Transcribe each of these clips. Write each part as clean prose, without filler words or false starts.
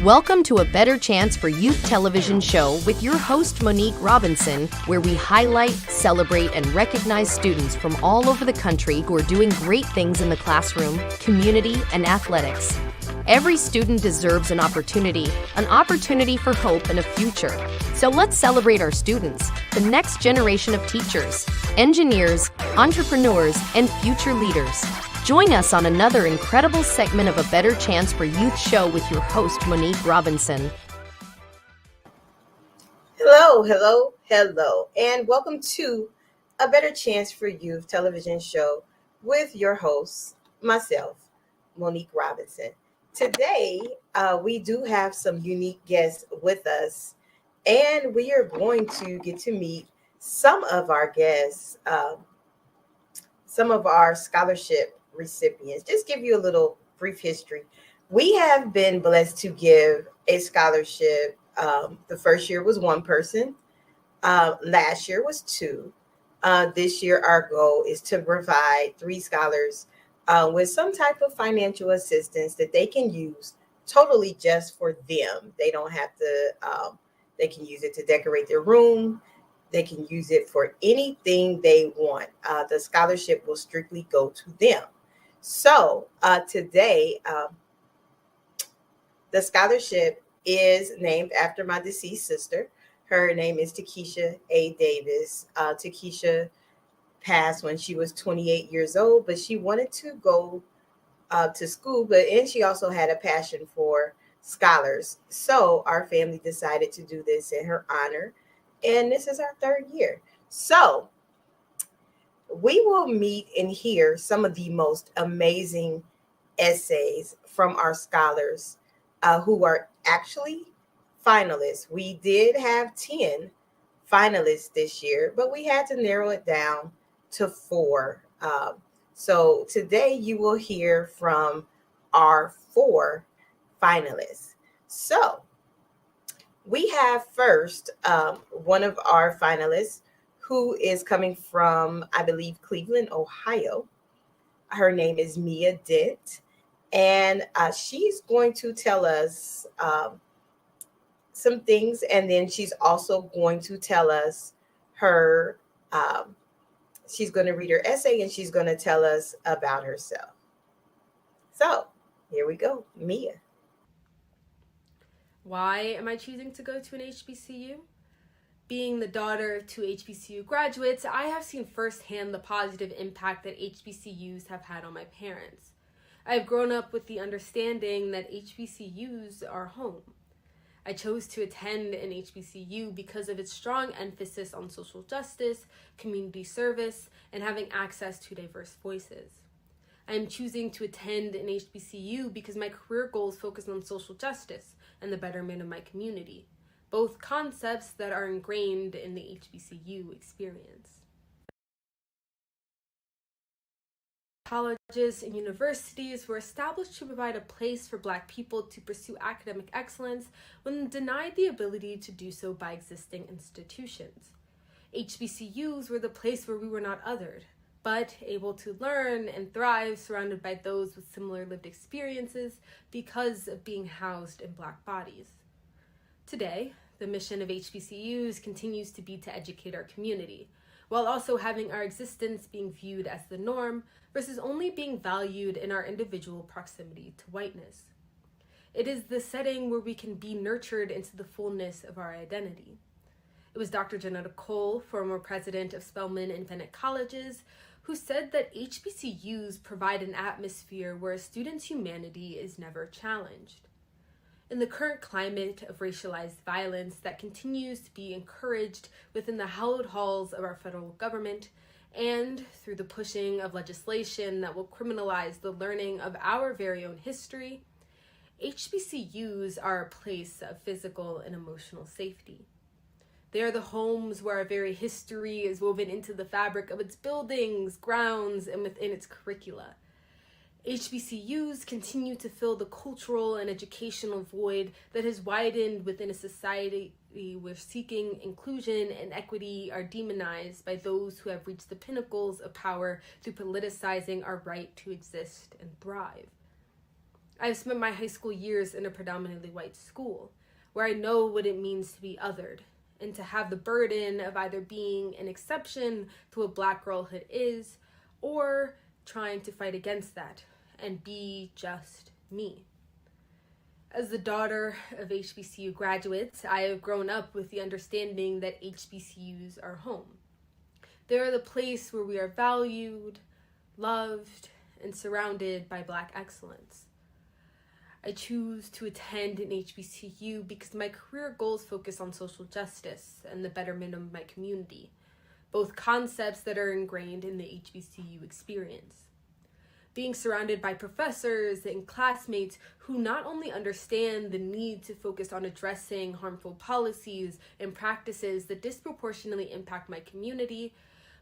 Welcome to A Better Chance for Youth television show with your host, Monique Robinson, where we highlight, celebrate, and recognize students from all over the country who are doing great things in the classroom, community, and athletics. Every student deserves an opportunity for hope and a future. So let's celebrate our students, the next generation of teachers, engineers, entrepreneurs, and future leaders. Join us on another incredible segment of A Better Chance for Youth show with your host, Monique Robinson. Hello, and welcome to A Better Chance for Youth television show with your host, myself, Monique Robinson. Today, we do have some unique guests with us, and we are going to get to meet some of our guests, some of our scholarship recipients. Just give you a little brief history. We have been blessed to give a scholarship. The first year was one person. Last year was two. This year, our goal is to provide three scholars with some type of financial assistance that they can use totally just for them. They don't have to, they can use it to decorate their room. They can use it for anything they want. The scholarship will strictly go to them. So today, the scholarship is named after my deceased sister. Her name is Takisha A. Davis. Takisha passed when she was 28 years old, but she wanted to go to school, and she also had a passion for scholars. So our family decided to do this in her honor, and this is our third year. So we will meet and hear some of the most amazing essays from our scholars who are actually finalists. We did have 10 finalists this year, but we had to narrow it down to 4. So today you will hear from our 4 finalists. So we have first one of our finalists who is coming from, I believe, Cleveland, Ohio. Her name is Mia Dent, and she's going to tell us some things, and then she's also going to tell us her, she's going to read her essay, and she's going to tell us about herself. So here we go, Mia. Why am I choosing to go to an HBCU? Being the daughter of 2 HBCU graduates, I have seen firsthand the positive impact that HBCUs have had on my parents. I have grown up with the understanding that HBCUs are home. I chose to attend an HBCU because of its strong emphasis on social justice, community service, and having access to diverse voices. I am choosing to attend an HBCU because my career goals focus on social justice and the betterment of my community, both concepts that are ingrained in the HBCU experience. Colleges and universities were established to provide a place for Black people to pursue academic excellence when denied the ability to do so by existing institutions. HBCUs were the place where we were not othered, but able to learn and thrive surrounded by those with similar lived experiences because of being housed in Black bodies. Today, the mission of HBCUs continues to be to educate our community, while also having our existence being viewed as the norm versus only being valued in our individual proximity to whiteness. It is the setting where we can be nurtured into the fullness of our identity. It was Dr. Janetta Cole, former president of Spelman and Bennett Colleges, who said that HBCUs provide an atmosphere where a student's humanity is never challenged. In the current climate of racialized violence that continues to be encouraged within the hallowed halls of our federal government, and through the pushing of legislation that will criminalize the learning of our very own history, HBCUs are a place of physical and emotional safety. They are the homes where our very history is woven into the fabric of its buildings, grounds, and within its curricula. HBCUs continue to fill the cultural and educational void that has widened within a society where seeking inclusion and equity are demonized by those who have reached the pinnacles of power through politicizing our right to exist and thrive. I've spent my high school years in a predominantly white school, where I know what it means to be othered, and to have the burden of either being an exception to what black girlhood is, or trying to fight against that and be just me. As the daughter of HBCU graduates, I have grown up with the understanding that HBCUs are home. They are the place where we are valued, loved, and surrounded by Black excellence. I choose to attend an HBCU because my career goals focus on social justice and the betterment of my community, both concepts that are ingrained in the HBCU experience. Being surrounded by professors and classmates who not only understand the need to focus on addressing harmful policies and practices that disproportionately impact my community,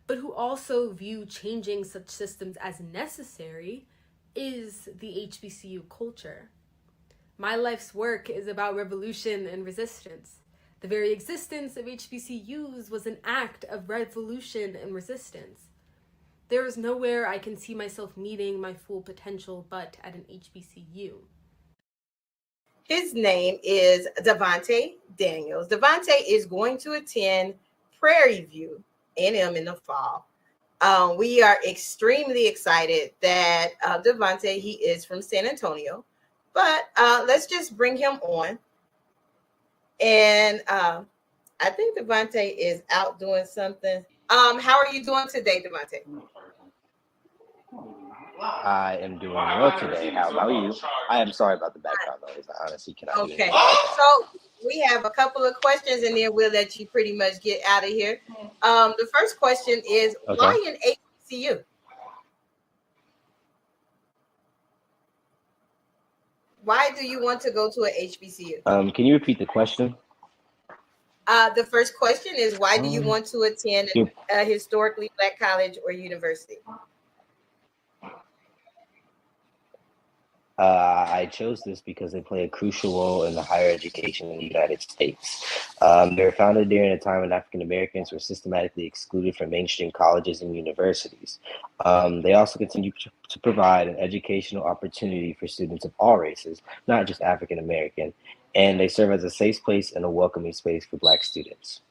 but who also view changing such systems as necessary, is the HBCU culture. My life's work is about revolution and resistance. The very existence of HBCUs was an act of revolution and resistance. There is nowhere I can see myself meeting my full potential but at an HBCU. His name is Devontae Daniels. Devontae is going to attend Prairie View A&M in the fall. We are extremely excited that Devontae, he is from San Antonio, but let's just bring him on. And I think Devontae is out doing something. How are you doing today, Devontae? I am doing well today. How about you? I am sorry about the background noise. I honestly cannot do Okay, anything. so we have a couple of questions and then we'll let you pretty much get out of here. The first question is, why an HBCU? Why do you want to go to a HBCU? Can you repeat the question? The first question is, why do you want to attend a historically Black college or university? I chose this because they play a crucial role in the higher education in the United States. They were founded during a time when African Americans were systematically excluded from mainstream colleges and universities. They also continue to provide an educational opportunity for students of all races, not just African American, and they serve as a safe place and a welcoming space for Black students.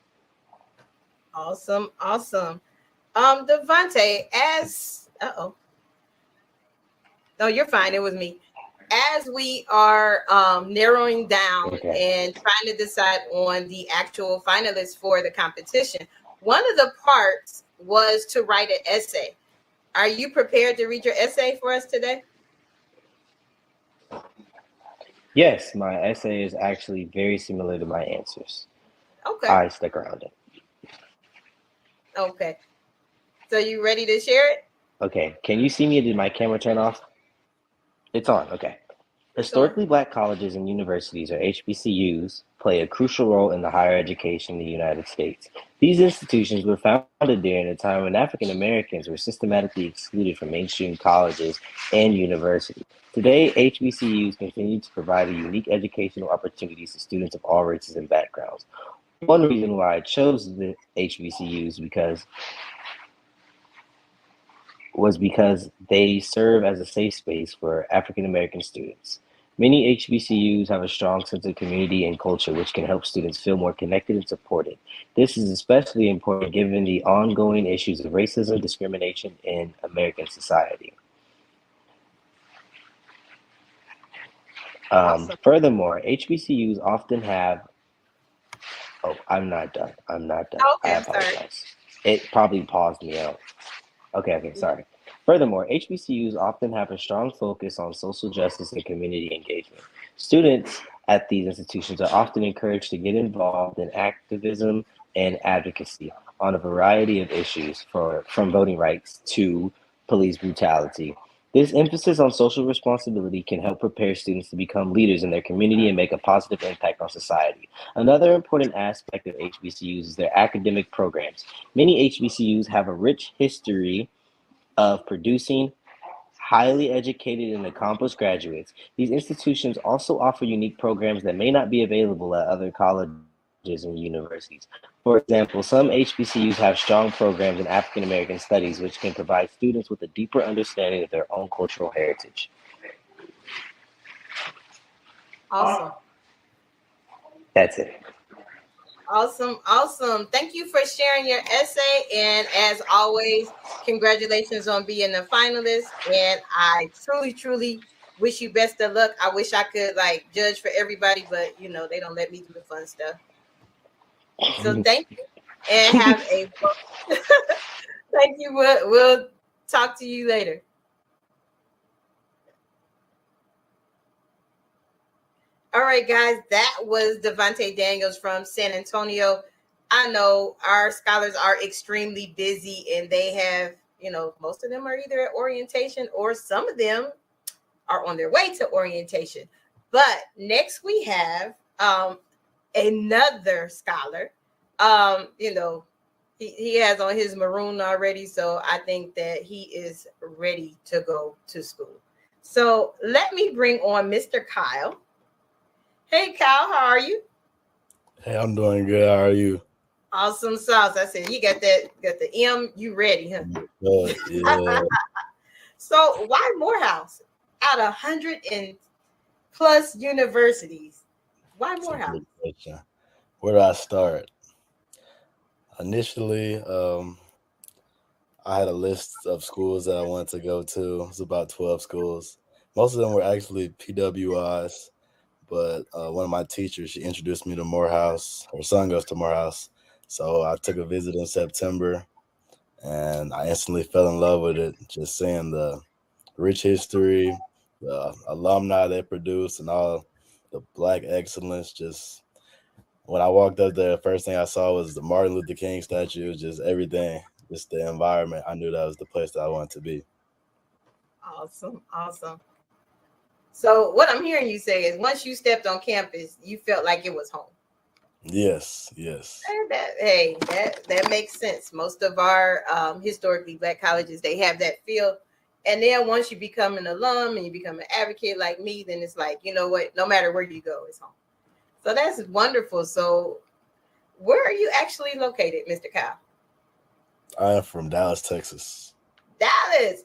Awesome. Devontae, no, you're fine. It was me. As we are narrowing down and trying to decide on the actual finalists for the competition, one of the parts was to write an essay. Are you prepared to read your essay for us today? Yes, my essay is actually very similar to my answers. Okay. I stuck around it. Okay. So you ready to share it? Okay. Can you see me? Did my camera turn off? It's on. Okay. Historically Black colleges and universities, or HBCUs, play a crucial role in the higher education in the United States. These institutions were founded during a time when African Americans were systematically excluded from mainstream colleges and universities. Today, HBCUs continue to provide unique educational opportunities to students of all races and backgrounds. One reason why I chose the HBCUs was because they serve as a safe space for African American students. Many HBCUs have a strong sense of community and culture, which can help students feel more connected and supported. This is especially important given the ongoing issues of racism, discrimination in American society. Awesome. Furthermore, HBCUs often have... Oh, I'm not done. Okay, I apologize. It probably paused me out. Okay, sorry. Furthermore, HBCUs often have a strong focus on social justice and community engagement. Students at these institutions are often encouraged to get involved in activism and advocacy on a variety of issues, from voting rights to police brutality. This emphasis on social responsibility can help prepare students to become leaders in their community and make a positive impact on society. Another important aspect of HBCUs is their academic programs. Many HBCUs have a rich history of producing highly educated and accomplished graduates. These institutions also offer unique programs that may not be available at other colleges and universities. For example, some HBCUs have strong programs in African American studies, which can provide students with a deeper understanding of their own cultural heritage. Awesome. That's it. Awesome. Thank you for sharing your essay. And as always, congratulations on being a finalist. And I truly wish you best of luck. I wish I could like judge for everybody, but you know, they don't let me do the fun stuff. So thank you and have a thank you. We'll talk to you later. All right, guys, that was Devontae Daniels from San Antonio. I know our scholars are extremely busy and they have, you know, most of them are either at orientation or some of them are on their way to orientation. But next we have another scholar. You know, he has on his maroon already, so I think that he is ready to go to school. So let me bring on Mr. Kyle. Hey, Kyle, how are you? Hey, I'm doing good. How are you? Awesome sauce. I said you got the M. You ready, huh? Yeah. So why Morehouse? Out of 100 and plus universities, why Morehouse? Where do I start? Initially, I had a list of schools that I wanted to go to. It was about 12 schools. Most of them were actually PWIs, but one of my teachers, she introduced me to Morehouse. Her son goes to Morehouse. So I took a visit in September, and I instantly fell in love with it, just seeing the rich history, the alumni they produce, and all the Black excellence. Just when I walked up there, the first thing I saw was the Martin Luther King statue, just everything, just the environment. I knew that was the place that I wanted to be. Awesome. So what I'm hearing you say is once you stepped on campus, you felt like it was home. Yes. That makes sense. Most of our historically Black colleges, they have that feel. And then once you become an alum and you become an advocate like me, then it's like, you know what, no matter where you go, it's home. So that's wonderful. So where are you actually located, Mr. Kyle? I am from Dallas, Texas. Dallas.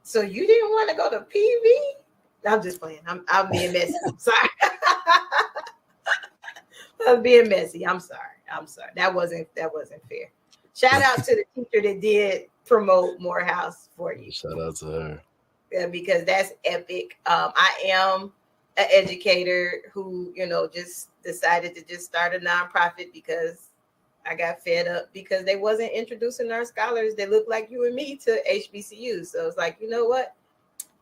So you didn't want to go to PV? I'm just playing. I'm being messy. I'm sorry. I'm being messy. I'm sorry. That wasn't fair. Shout out to the teacher that did promote Morehouse for you. Shout out to her. Yeah, because that's epic. I am an educator who, you know, just decided to just start a nonprofit because I got fed up because they wasn't introducing our scholars that look like you and me to HBCU. So it's like, you know what?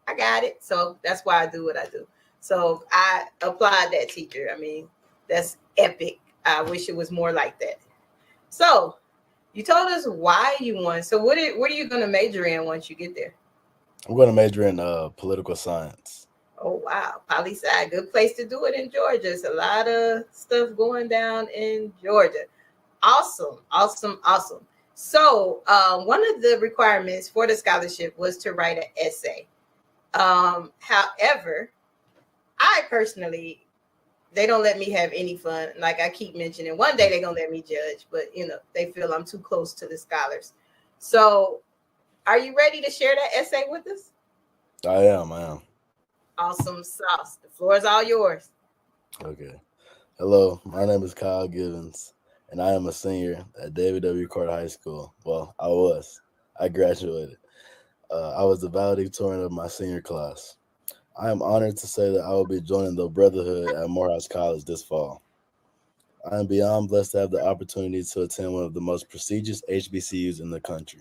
I got it. So that's why I do what I do. So I applaud that teacher. I mean, that's epic. I wish it was more like that. So you told us why you won. So what are you going to major in once you get there? I'm going to major in political science. Oh, wow. Poli-sci, good place to do it in Georgia. There's a lot of stuff going down in Georgia. Awesome. So one of the requirements for the scholarship was to write an essay. However, I personally, they don't let me have any fun. Like I keep mentioning, one day they're going to let me judge, but you know, they feel I'm too close to the scholars. So are you ready to share that essay with us? I am. Awesome sauce. The floor is all yours. Okay. Hello, my name is Kyle Givens, and I am a senior at David W. Carter High School. Well, I was. I graduated. I was the valedictorian of my senior class. I am honored to say that I will be joining the Brotherhood at Morehouse College this fall. I am beyond blessed to have the opportunity to attend one of the most prestigious HBCUs in the country.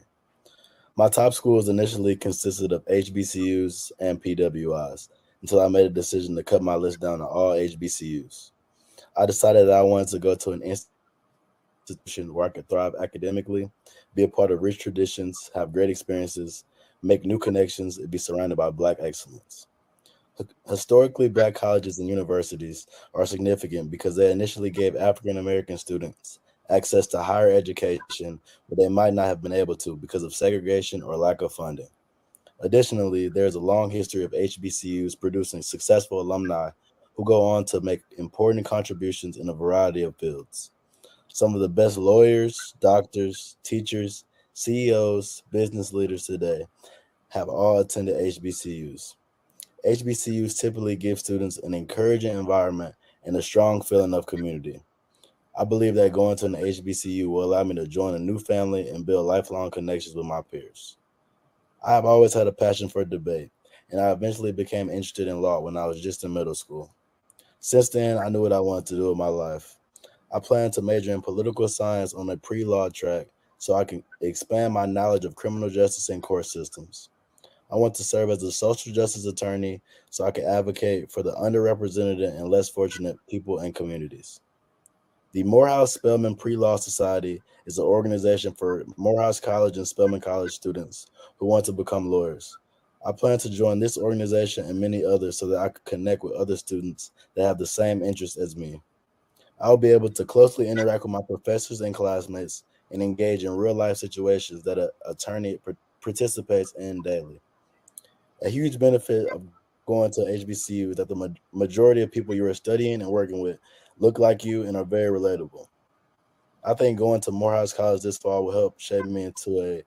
My top schools initially consisted of HBCUs and PWIs until I made a decision to cut my list down to all HBCUs. I decided that I wanted to go to an institution where I could thrive academically, be a part of rich traditions, have great experiences, make new connections, and be surrounded by Black excellence. Historically, Black colleges and universities are significant because they initially gave African American students access to higher education, but they might not have been able to because of segregation or lack of funding. Additionally, there is a long history of HBCUs producing successful alumni who go on to make important contributions in a variety of fields. Some of the best lawyers, doctors, teachers, CEOs, business leaders today have all attended HBCUs. HBCUs typically give students an encouraging environment and a strong feeling of community. I believe that going to an HBCU will allow me to join a new family and build lifelong connections with my peers. I have always had a passion for debate, and I eventually became interested in law when I was just in middle school. Since then, I knew what I wanted to do with my life. I plan to major in political science on a pre law track so I can expand my knowledge of criminal justice and court systems. I want to serve as a social justice attorney so I can advocate for the underrepresented and less fortunate people and communities. The Morehouse Spelman Pre Law Society is an organization for Morehouse College and Spelman College students who want to become lawyers. I plan to join this organization and many others so that I can connect with other students that have the same interests as me. I will be able to closely interact with my professors and classmates and engage in real life situations that an attorney participates in daily. A huge benefit of going to HBCU is that the majority of people you are studying and working with look like you and are very relatable. I think going to Morehouse College this fall will help shape me into a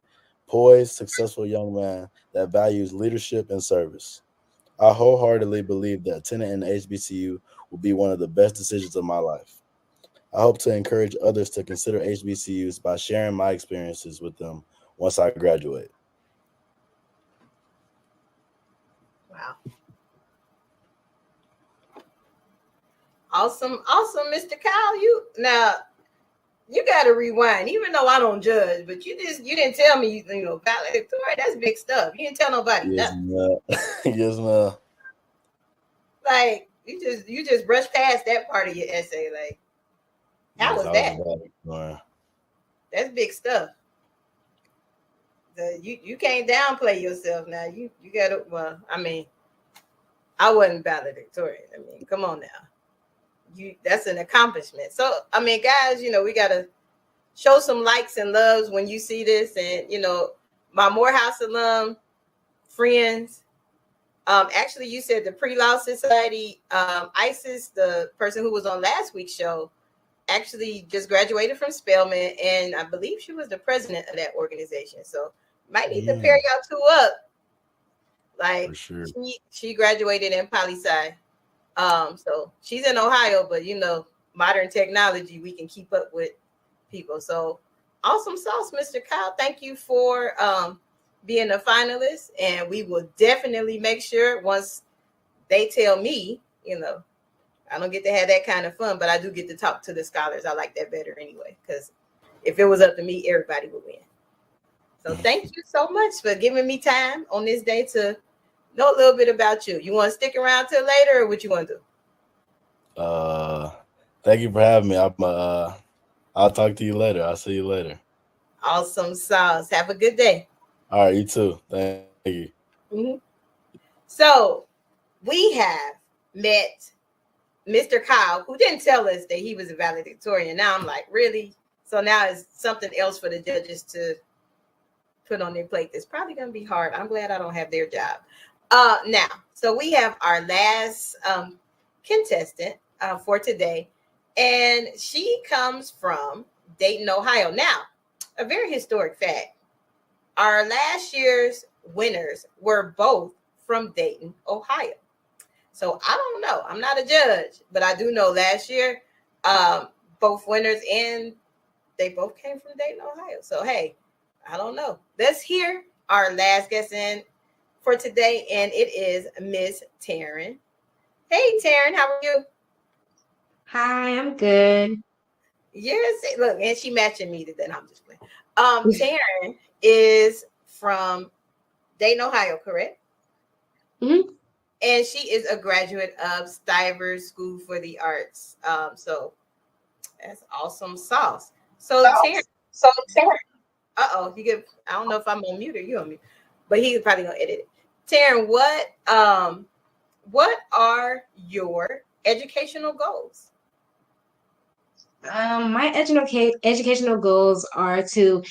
poised, successful young man that values leadership and service. I wholeheartedly believe that attending an HBCU will be one of the best decisions of my life. I hope to encourage others to consider HBCUs by sharing my experiences with them once I graduate. Wow. Awesome, awesome, Mr. Kyle. You gotta rewind, even though I don't judge, but you didn't tell me valedictorian, that's big stuff. You didn't tell nobody Yes, nothing. ma'am. Yes, ma'am. Like you just brushed past that part of your essay. Like, how Yes, was I was that? about it. That's big stuff. You can't downplay yourself now. You gotta I mean, I wasn't valedictorian. I mean, come on now. That's an accomplishment. So I mean, guys, we gotta show some likes and loves when you see this. And my Morehouse alum friends. Actually, you said the Pre-Law Society. Isis, the person who was on last week's show, actually just graduated from Spelman, and I believe she was the president of that organization. So might need to pair y'all two up. For Like sure. she graduated in poli sci. So she's in Ohio, but modern technology, we can keep up with people. So awesome sauce, Mr. Kyle. Thank you for being a finalist, and we will definitely make sure once they tell me, I don't get to have that kind of fun, but I do get to talk to the scholars. I like that better anyway, because if it was up to me, everybody would win. So thank you so much for giving me time on this day to know a little bit about you. You want to stick around till later, or what you want to do? Thank you for having me. I'll talk to you later. I'll see you later. Awesome sauce. Have a good day. All right, you too. Thank you. Mm-hmm. So we have met Mr. Kyle, who didn't tell us that he was a valedictorian. Now I'm like, really? So now it's something else for the judges to put on their plate. That's probably going to be hard. I'm glad I don't have their job. Now, so we have our last contestant for today, and she comes from Dayton, Ohio. Now, a very historic fact. Our last year's winners were both from Dayton, Ohio. So I don't know. I'm not a judge, but I do know last year, both winners, and they both came from Dayton, Ohio. So, hey, I don't know. Let's hear our last guest in for today, and it is Miss Taryn. Hey, Taryn, how are you? Hi, I'm good. Yes, look, and she matching me today. I'm just playing. Taryn is from Dayton, Ohio, correct? Mhm. And she is a graduate of Stivers School for the Arts. So that's awesome sauce. So Taryn, you get. I don't know if I'm on mute or you on mute, but he's probably gonna edit it. Taryn, what are your educational goals? My educational goals are to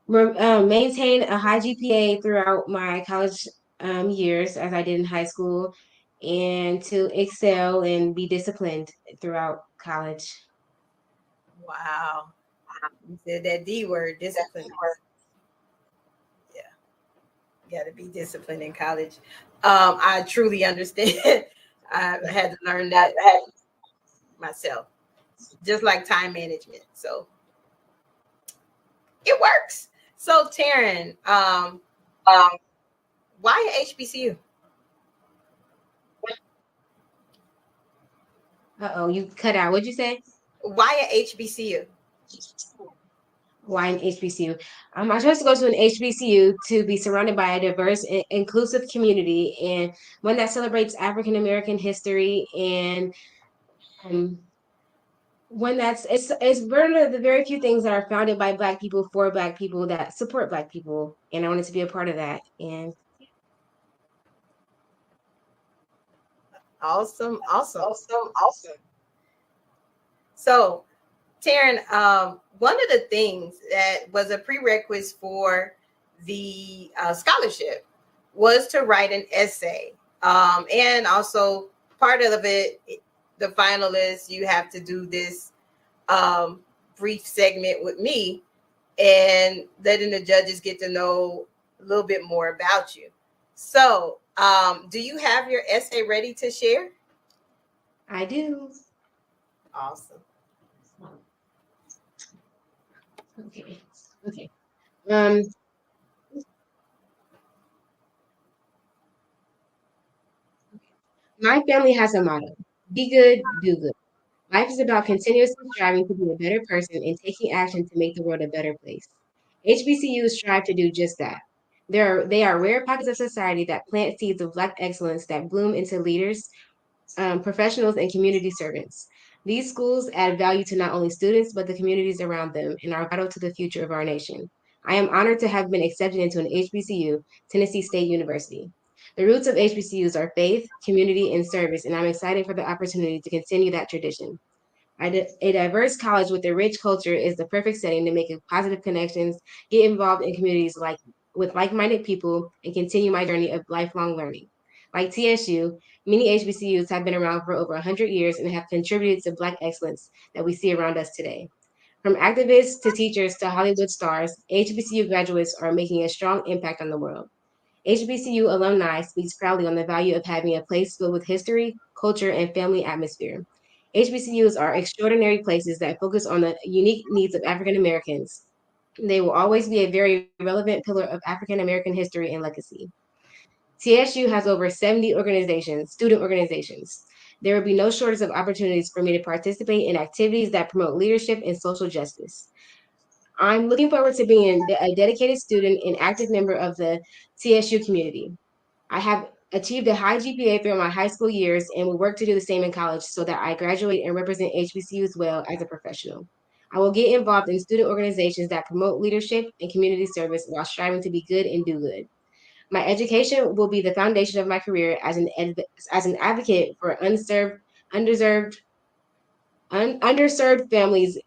maintain a high GPA throughout my college years, as I did in high school, and to excel and be disciplined throughout college. Wow, you said that D word, discipline. Yeah. got to be disciplined in college. I truly understand. I had to learn that myself, just like time management. So it works. So Taryn, Um, why at HBCU? Uh-oh, you cut out. What'd you say? Why at HBCU? Why an HBCU? I chose to go to an HBCU to be surrounded by a diverse and inclusive community and one that celebrates African American history and um, one that's it's one of the very few things that are founded by Black people for Black people that support Black people, and I wanted to be a part of that. And Awesome, awesome. awesome. So Taryn, one of the things that was a prerequisite for the scholarship was to write an essay. And also part of it, the finalists, you have to do this brief segment with me and letting the judges get to know a little bit more about you. So, do you have your essay ready to share? I do. Awesome. Okay. Okay. Um, my family has a motto: be good, do good. Life is about continuously striving to be a better person and taking action to make the world a better place. HBCUs strive to do just that. They are rare pockets of society that plant seeds of Black excellence that bloom into leaders, professionals, and community servants. These schools add value to not only students, but the communities around them and are vital to the future of our nation. I am honored to have been accepted into an HBCU, Tennessee State University. The roots of HBCUs are faith, community, and service, and I'm excited for the opportunity to continue that tradition. A diverse college with a rich culture is the perfect setting to make positive connections, get involved in communities with like-minded people, and continue my journey of lifelong learning. Like TSU, many HBCUs have been around for over 100 years and have contributed to Black excellence that we see around us today. From activists to teachers to Hollywood stars, HBCU graduates are making a strong impact on the world. HBCU alumni speaks proudly on the value of having a place filled with history, culture, and family atmosphere. HBCUs are extraordinary places that focus on the unique needs of African Americans. They will always be a very relevant pillar of African American history and legacy. TSU has over 70 student organizations. There will be no shortage of opportunities for me to participate in activities that promote leadership and social justice. I'm looking forward to being a dedicated student and active member of the TSU community. I have achieved a high GPA throughout my high school years and will work to do the same in college so that I graduate and represent HBCUs well as a professional. I will get involved in student organizations that promote leadership and community service while striving to be good and do good. My education will be the foundation of my career as an advocate for underserved, underserved families,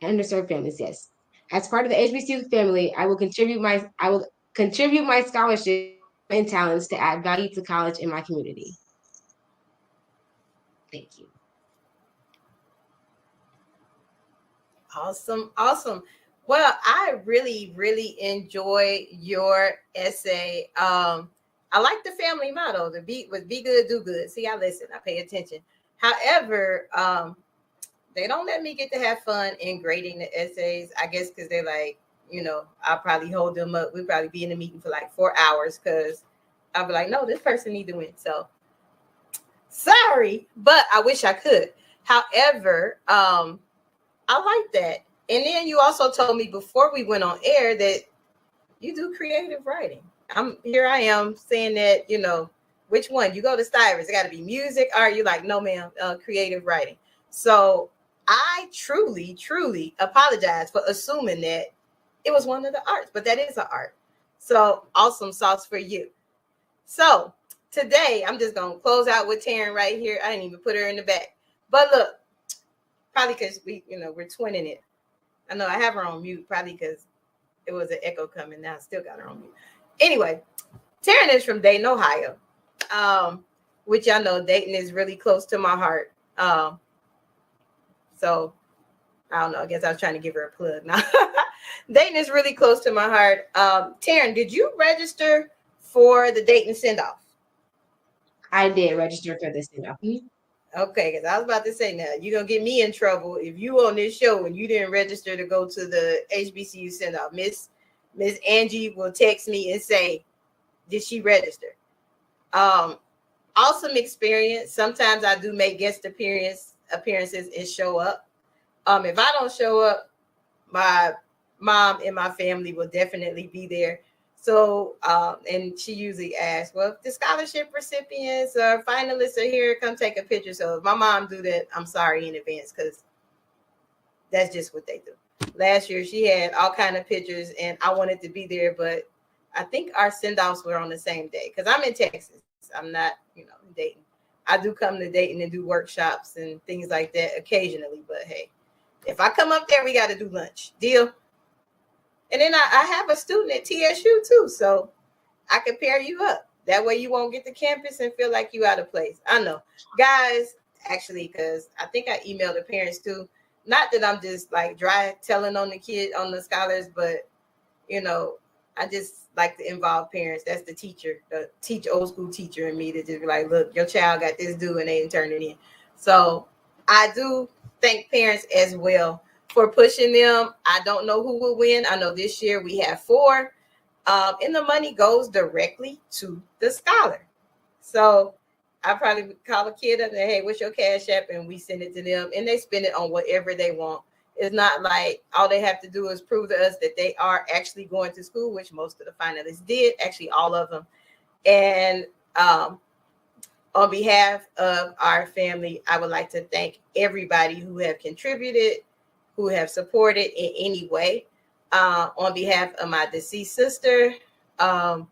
underserved families. Yes, as part of the HBCU family, I will contribute my scholarship and talents to add value to college and my community. Thank you. Awesome, awesome. Well, I really, really enjoy your essay. I like the family motto. The be good, do good. See, I listen, I pay attention. However, they don't let me get to have fun in grading the essays. I guess because they're like, I'll probably hold them up. We'll probably be in a meeting for like 4 hours because I'll be like, no, this person need to win. So sorry, but I wish I could. However, I like that. And then you also told me before we went on air that you do creative writing. I am saying that, which one? You go to Stivers, it got to be music. Or you like, no, ma'am, creative writing. So I truly, truly apologize for assuming that it was one of the arts, but that is an art. So awesome sauce for you. So today I'm just going to close out with Taryn right here. I didn't even put her in the back. But look, probably because we're twinning it. I know I have her on mute, probably because it was an echo coming. Now I still got her on mute. Anyway, Taryn is from Dayton, Ohio, which y'all know Dayton is really close to my heart. So I don't know. I guess I was trying to give her a plug now. Dayton is really close to my heart. Taryn, did you register for the Dayton send-off? I did register for this send-off. Okay, because I was about to say now, you're going to get me in trouble if you on this show and you didn't register to go to the HBCU send-off. Miss Angie will text me and say, did she register? Awesome experience. Sometimes I do make guest appearances and show up. If I don't show up, my mom and my family will definitely be there. So, and she usually asks, well, if the scholarship recipients or finalists are here, come take a picture. So if my mom do that, I'm sorry in advance, because that's just what they do. Last year, she had all kind of pictures, and I wanted to be there, but I think our send-offs were on the same day, because I'm in Texas. I'm not, in Dayton. I do come to Dayton and do workshops and things like that occasionally, but hey, if I come up there, we got to do lunch. Deal? And then I have a student at TSU too, so I can pair you up. That way you won't get to campus and feel like you out of place. I know. Guys, actually, because I think I emailed the parents too. Not that I'm just like dry telling on the scholars, but, I just like to involve parents. That's the old school teacher in me, to just be like, look, your child got this due and they didn't turn it in. So I do thank parents as well for pushing them. I don't know who will win. I know this year we have 4, and the money goes directly to the scholar. So I probably would call a kid up and say, hey, what's your Cash App? And we send it to them, and they spend it on whatever they want. It's not like all they have to do is prove to us that they are actually going to school, which most of the finalists did, actually all of them. And on behalf of our family, I would like to thank everybody who have contributed, who have supported in any way. On behalf of my deceased sister, I'm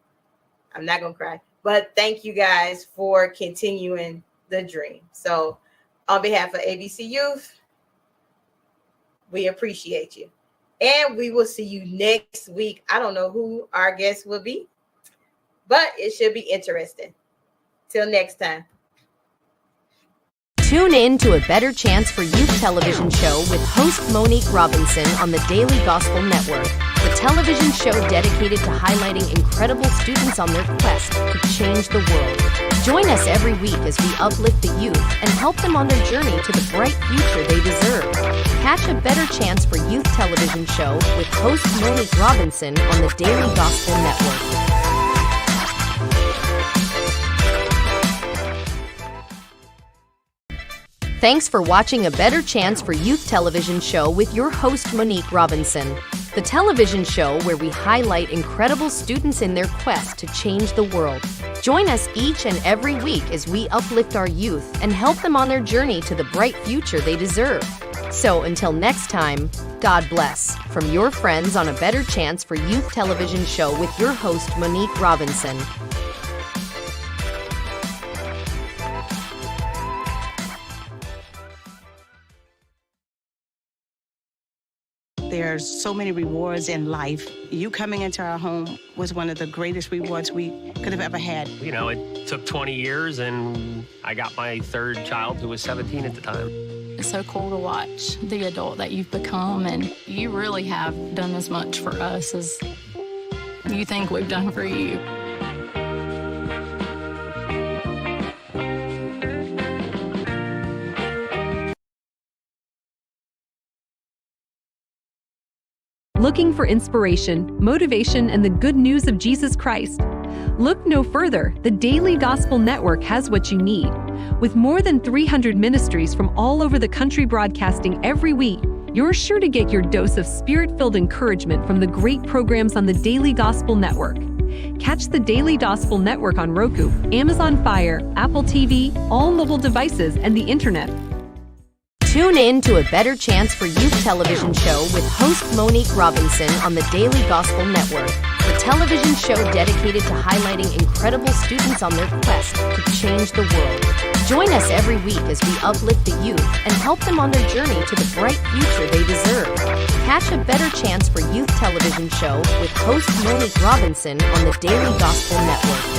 not going to cry, but thank you guys for continuing the dream. So on behalf of ABC Youth, we appreciate you. And we will see you next week. I don't know who our guest will be, but it should be interesting. Till next time. Tune in to A Better Chance for Youth television show with host Monique Robinson on the Daily Gospel Network, the television show dedicated to highlighting incredible students on their quest to change the world. Join us every week as we uplift the youth and help them on their journey to the bright future they deserve. Catch A Better Chance for Youth television show with host Monique Robinson on the Daily Gospel Network. Thanks for watching A Better Chance for Youth television show with your host, Monique Robinson. The television show where we highlight incredible students in their quest to change the world. Join us each and every week as we uplift our youth and help them on their journey to the bright future they deserve. So until next time, God bless. From your friends on A Better Chance for Youth television show with your host, Monique Robinson. There's so many rewards in life. You coming into our home was one of the greatest rewards we could have ever had. It took 20 years, and I got my third child, who was 17 at the time. It's so cool to watch the adult that you've become, and you really have done as much for us as you think we've done for you. Looking for inspiration, motivation, and the good news of Jesus Christ? Look no further. The Daily Gospel Network has what you need. With more than 300 ministries from all over the country broadcasting every week, you're sure to get your dose of spirit-filled encouragement from the great programs on the Daily Gospel Network. Catch the Daily Gospel Network on Roku, Amazon Fire, Apple TV, all mobile devices, and the internet. Tune in to A Better Chance for Youth television show with host Monique Robinson on the Daily Gospel Network, the television show dedicated to highlighting incredible students on their quest to change the world. Join us every week as we uplift the youth and help them on their journey to the bright future they deserve. Catch A Better Chance for Youth television show with host Monique Robinson on the Daily Gospel Network.